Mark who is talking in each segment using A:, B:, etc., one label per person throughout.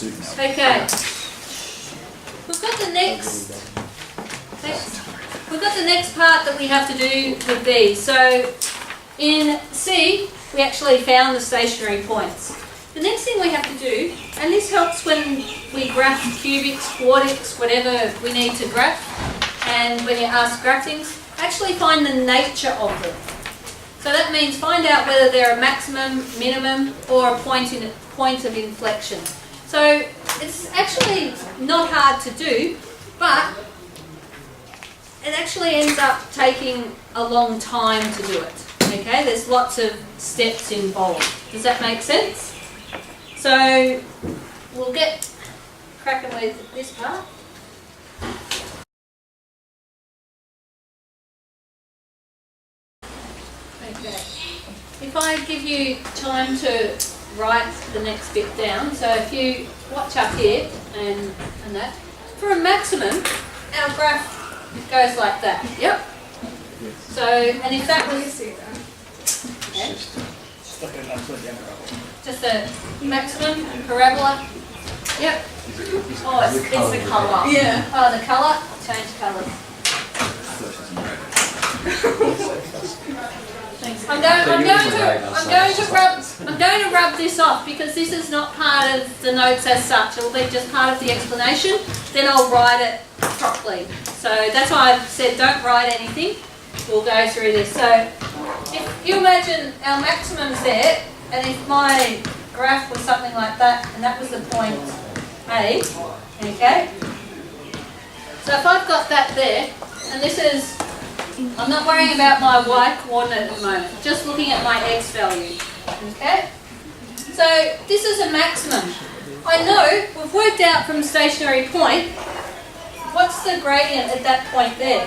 A: Okay. We've got the next part that we have to do with these. So in C, we actually found the stationary points. The next thing we have to do, and this helps when we graph cubics, quartics, whatever we need to graph, and when you ask graph things, actually find the nature of them. So that means find out whether they're a maximum, minimum, or a point of inflection. So it's actually not hard to do, but it actually ends up taking a long time to do it. Okay, there's lots of steps involved. Does that make sense? So we'll get cracking with this part. Okay. If I give you time to write the next bit down, so if you watch up here and that, for a maximum, our graph goes like that. Yep. So, and if that was okay, just a maximum parabola. Yep. Oh, it's the colour. Yeah. Oh, the colour. Change colours. I'm going to rub this off because this is not part of the notes as such. It will be just part of the explanation. Then I'll write it properly. So that's why I've said don't write anything. We'll go through this. So if you imagine our maximum's there, and if my graph was something like that, and that was the point A, okay? So if I've got that there, and this is, I'm not worrying about my y coordinate at the moment, just looking at my x value, okay? So this is a maximum. I know, we've worked out from the stationary point, what's the gradient at that point there?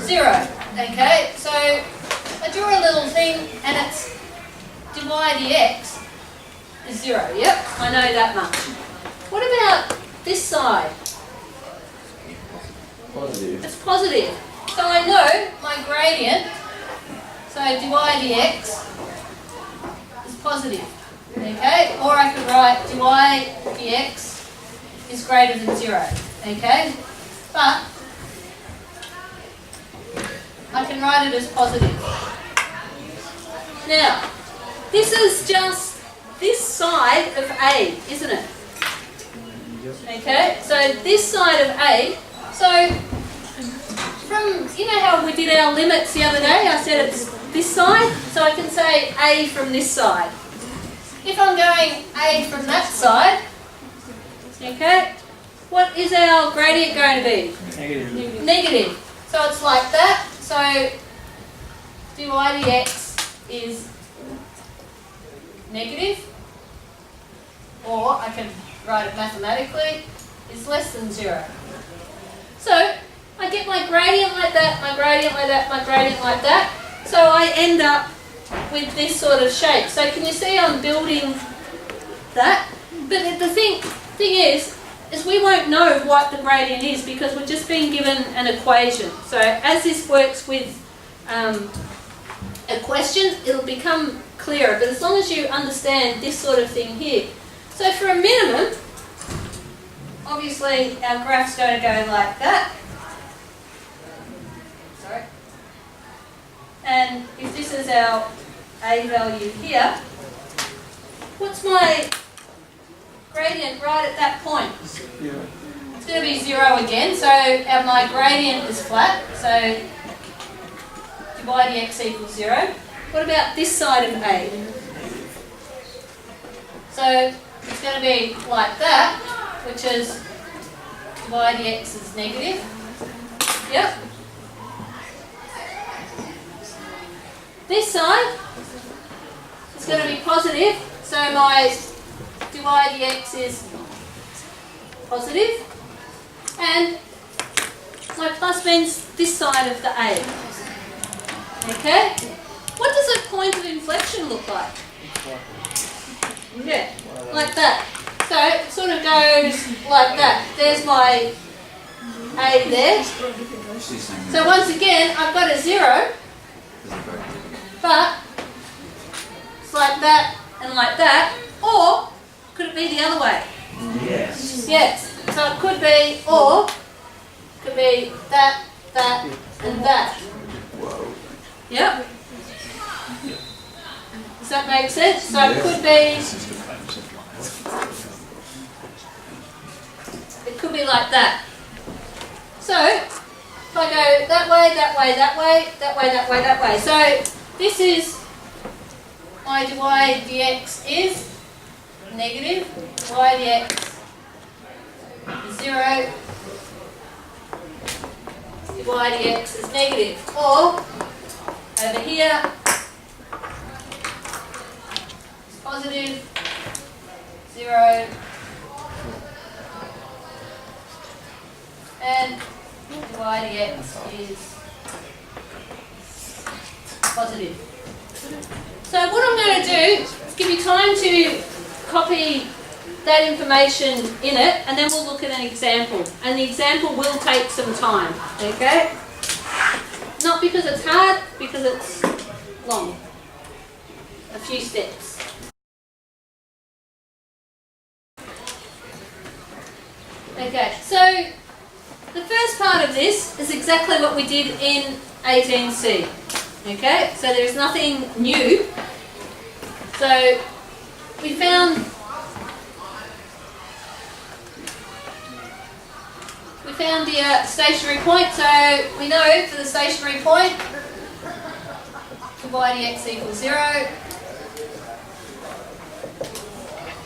A: Zero. Okay, so I draw a little thing and it's dy dx is 0. Yep, I know that much. What about this side? Positive. It's positive. So I know my gradient, so dy dx is positive. Okay, or I could write dy dx is greater than 0. Okay, but I can write it as positive. Now, this is just this side of A, isn't it? Okay, so this side of A, so from, you know how we did our limits the other day? I said it's this side, so I can say A from this side. If I'm going A from that side, okay, what is our gradient going to be? Negative. Negative. So it's like that. So dy dx is negative, or I can write it mathematically, is less than 0. So I get my gradient like that, my gradient like that, my gradient like that. So I end up with this sort of shape. So can you see I'm building that? But the thing is we won't know what the gradient is because we're just being given an equation. So as this works with a question, it'll become clearer. But as long as you understand this sort of thing here. So for a minimum, obviously our graph's going to go like that. Sorry. And if this is our A value here, what's my gradient right at that point? It's going to be 0 again, so my gradient is flat, so dy dx equals 0. What about this side of A? So it's going to be like that, which is dy dx is negative. Yep. This side is going to be positive, so my dy dx is positive, and my plus means this side of the A. Okay? What does a point of inflection look like? Yeah, like that. So it sort of goes like that. There's my A there. So once again, I've got a 0, but it's like that and like that, or could it be the other way?
B: Yes.
A: Yes. So it could be, or could be that, and that.
B: Whoa.
A: Yep. Does that make sense? So it could be, like that. So if I go that way, that way, that way, that way, that way, that way. So this is my dy dx is negative, y dx is 0, y dx is negative. Or over here, it's positive, 0, and y dx is positive. So what I'm going to do is give you time to copy that information in it, and then we'll look at an example. And the example will take some time, okay? Not because it's hard, because it's long. A few steps. Okay, so the first part of this is exactly what we did in 18C. Okay, so there's nothing new. So we found the stationary point. So we know for the stationary point, y dx equals 0.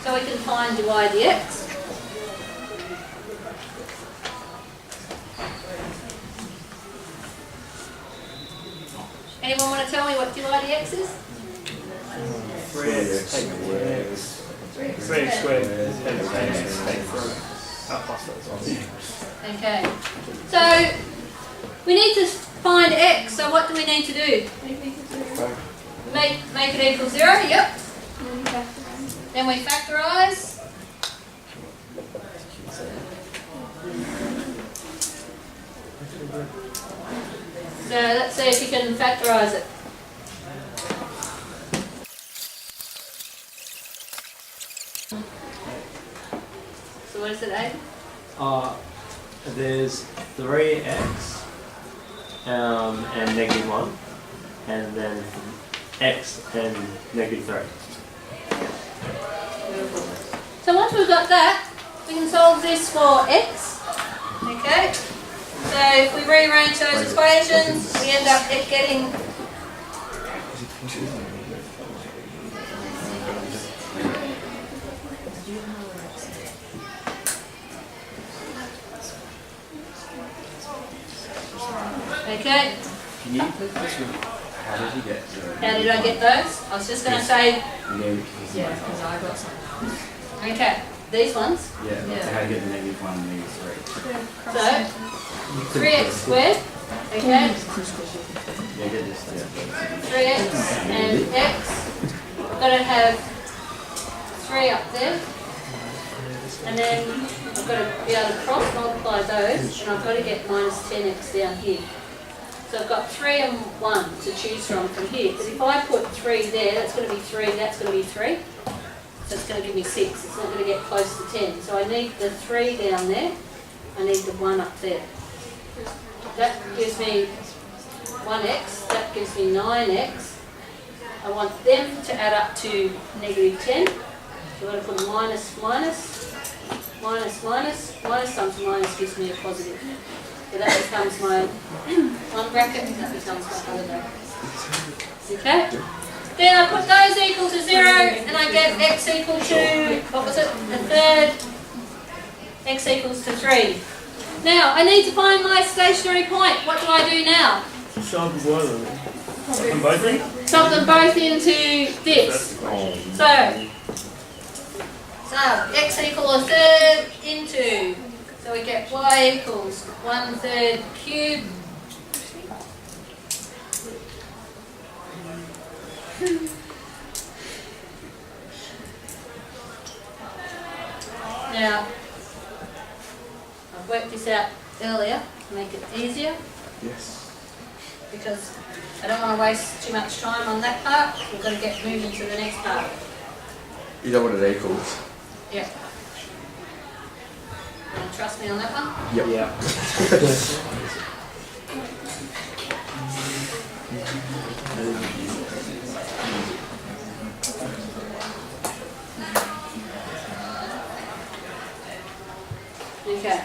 A: So we can find dy dx. Anyone want to tell me what dy dx is?
B: 3x squared.
A: Okay. So we need to find x. So what do we need to do? Make it equal 0. Yep. Then we factorise. So let's see if you can factorise it. So what is it, Aiden?
C: There's 3x and negative 1, and then x and negative 3.
A: So once we've got that, we can solve this for x. Okay? So if we rearrange those equations, we end up getting okay.
B: Can you put this one? How did you get 0?
A: How did I get those? I was just going to say,
B: Yeah,
D: because I got some.
A: okay, these ones.
B: Yeah, so how to get the negative 1 and negative 3.
A: So 3x squared, okay,
B: Yeah, get this. Yeah.
A: 3x and x. I've got to have 3 up there. And then I've got to be able to cross multiply those, and I've got to get minus 10x down here. So I've got 3 and 1 to choose from here. But if I put 3 there, that's going to be 3, that's going to be 3. So it's going to give me 6. It's not going to get close to 10. So I need the 3 down there. I need the 1 up there. That gives me 1x. That gives me 9x. I want them to add up to negative 10. So I've got to put a minus, minus, minus, minus. Minus times minus gives me a positive. So that becomes my one bracket, and that becomes my other bracket. Okay? Then I put those equal to 0, and I get x equal to, what was it, a third, x equals to 3. Now, I need to find my stationary point. What do I do now?
C: Solve them both in?
A: Solve them both into this. So x equal a third into, so we get y equals 1/3 cubed now. I've worked this out earlier to make it easier
B: Yes.
A: because I don't want to waste too much time on that part. We've got to get moving to the next part.
B: You know what it equals?
A: Yeah. trust me on that one?
B: Yep.
C: Yeah.
A: Okay.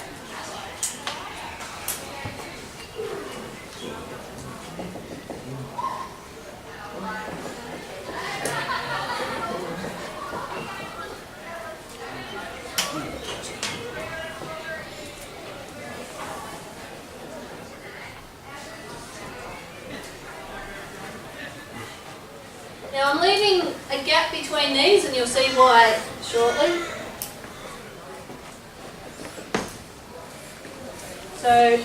A: Now I'm leaving a gap between these and you'll see why shortly. So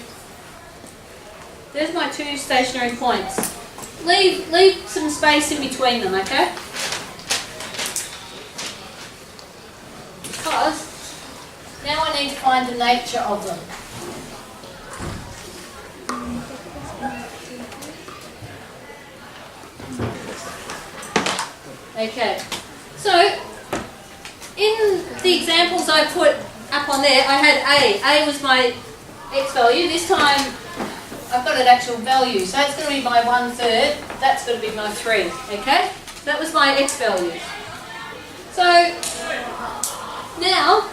A: there's my two stationary points. Leave some space in between them, okay? Because now I need to find the nature of them. Okay, so in the examples I put up on there, I had A. A was my x value. This time I've got an actual value, so it's going to be my 1/3. That's going to be my 3. Okay, that was my x value. So now,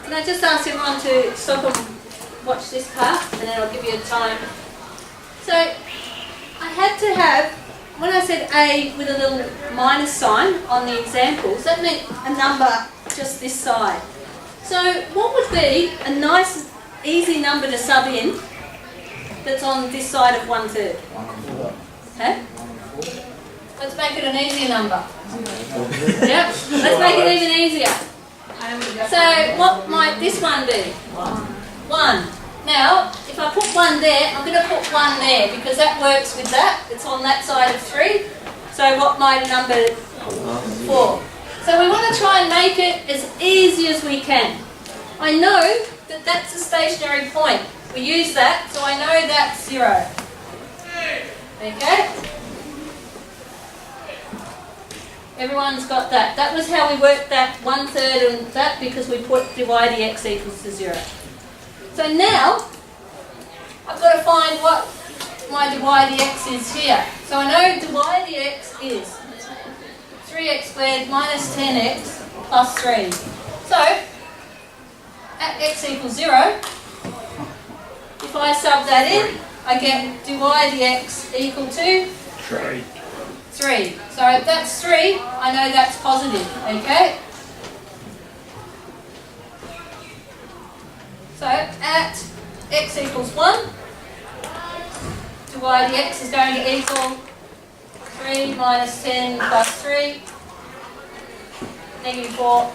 A: can I just ask everyone to stop and watch this part, and then I'll give you a time. So I had to have, when I said A with a little minus sign on the examples, that meant a number just this side. So what would be a nice, easy number to sub in that's on this side of 1/3? Okay? Let's make it an easier number. Yep, let's make it even easier. So what might this one be? 1. Now, if I put 1 there, I'm going to put 1 there because that works with that. It's on that side of 3. So what might number 4? So we want to try and make it as easy as we can. I know that that's a stationary point. We use that, so I know that's 0. Okay? Everyone's got that. That was how we worked that 1/3 and that because we put divide the x equals to 0. So now, I've got to find what my divide the x is here. So I know divide the x is 3x squared minus 10x plus 3. So, at x equals 0, if I sub that in, I get divide the x equal to 3. So if that's 3, I know that's positive, okay? So at x equals 1, divide the x is going to equal 3 minus 10 plus 3, negative 4,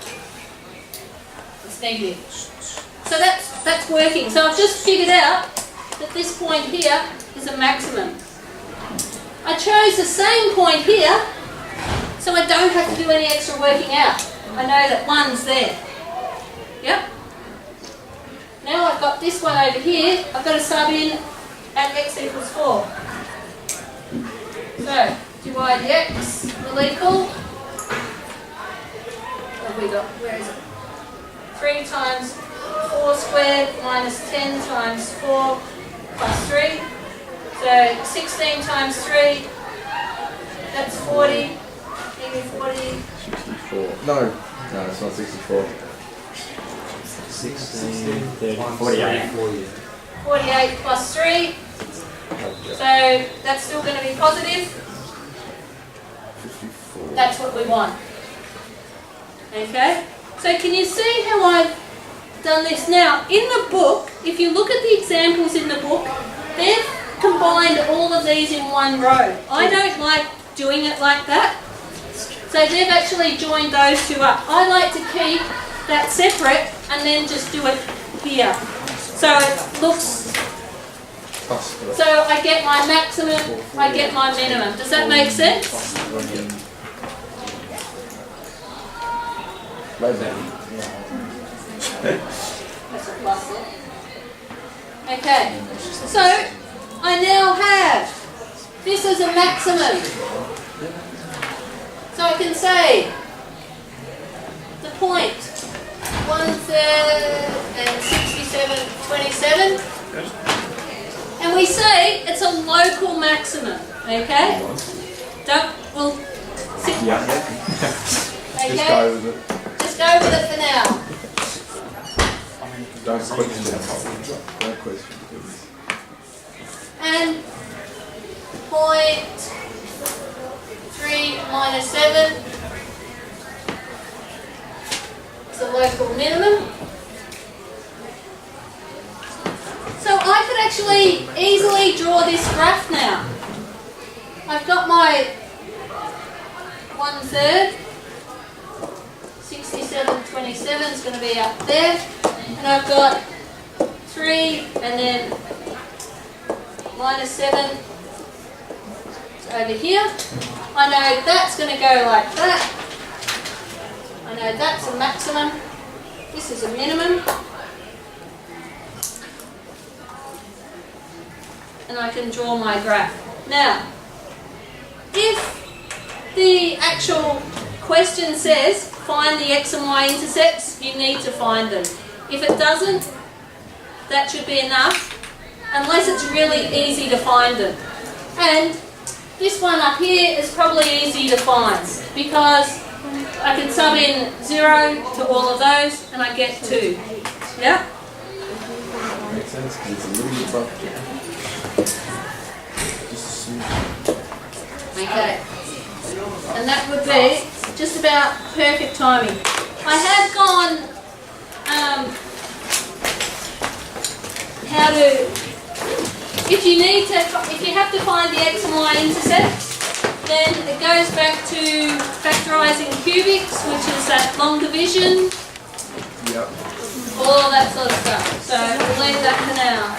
A: it's negative. So that's working. So I've just figured out that this point here is a maximum. I chose the same point here, so I don't have to do any extra working out. I know that 1's there. Yep. Now I've got this one over here, I've got to sub in at x equals 4. So, divide the x will equal, what have we got, where is it? 3 times 4 squared minus 10 times 4 plus 3. So 16 times 3, that's 40, negative 40.
D: 64. No, it's not 64.
C: 16, 30, 48.
A: 48 plus 3. So that's still going to be positive.
D: 54.
A: That's what we want. Okay? So can you see how I've done this? Now, in the book, if you look at the examples in the book, they've combined all of these in one row. I don't like doing it like that. So they've actually joined those two up. I like to keep that separate and then just do it here. So it looks, so I get my maximum, I get my minimum. Does that make sense? That's a plus there. Okay, so I now have, this is a maximum. So I can say the point 1 1/3 and 67/27. And we say it's a local maximum, okay? We'll sit,
D: Yeah.
A: okay?
D: Just go with it.
A: Just go with it for now.
D: Don't question it. Don't question it.
A: And 0.3 minus 7 is the local minimum. So I could actually easily draw this graph now. I've got my 1/3, 67/27 is going to be up there, and I've got 3 and then minus 7 is over here. I know that's going to go like that. I know that's a maximum. This is a minimum. And I can draw my graph. Now, if the actual question says find the x and y intercepts, you need to find them. If it doesn't, that should be enough, unless it's really easy to find them. And this one up here is probably easy to find because I can sub in 0 to all of those and I get 2. Yeah?
D: Makes sense because it's a little bit above.
A: Okay. And that would be just about perfect timing. I have gone how to, if you have to find the x and y intercepts, then it goes back to factorising cubics, which is that long division,
D: Yep.
A: all of that sort of stuff. So we'll leave that for now.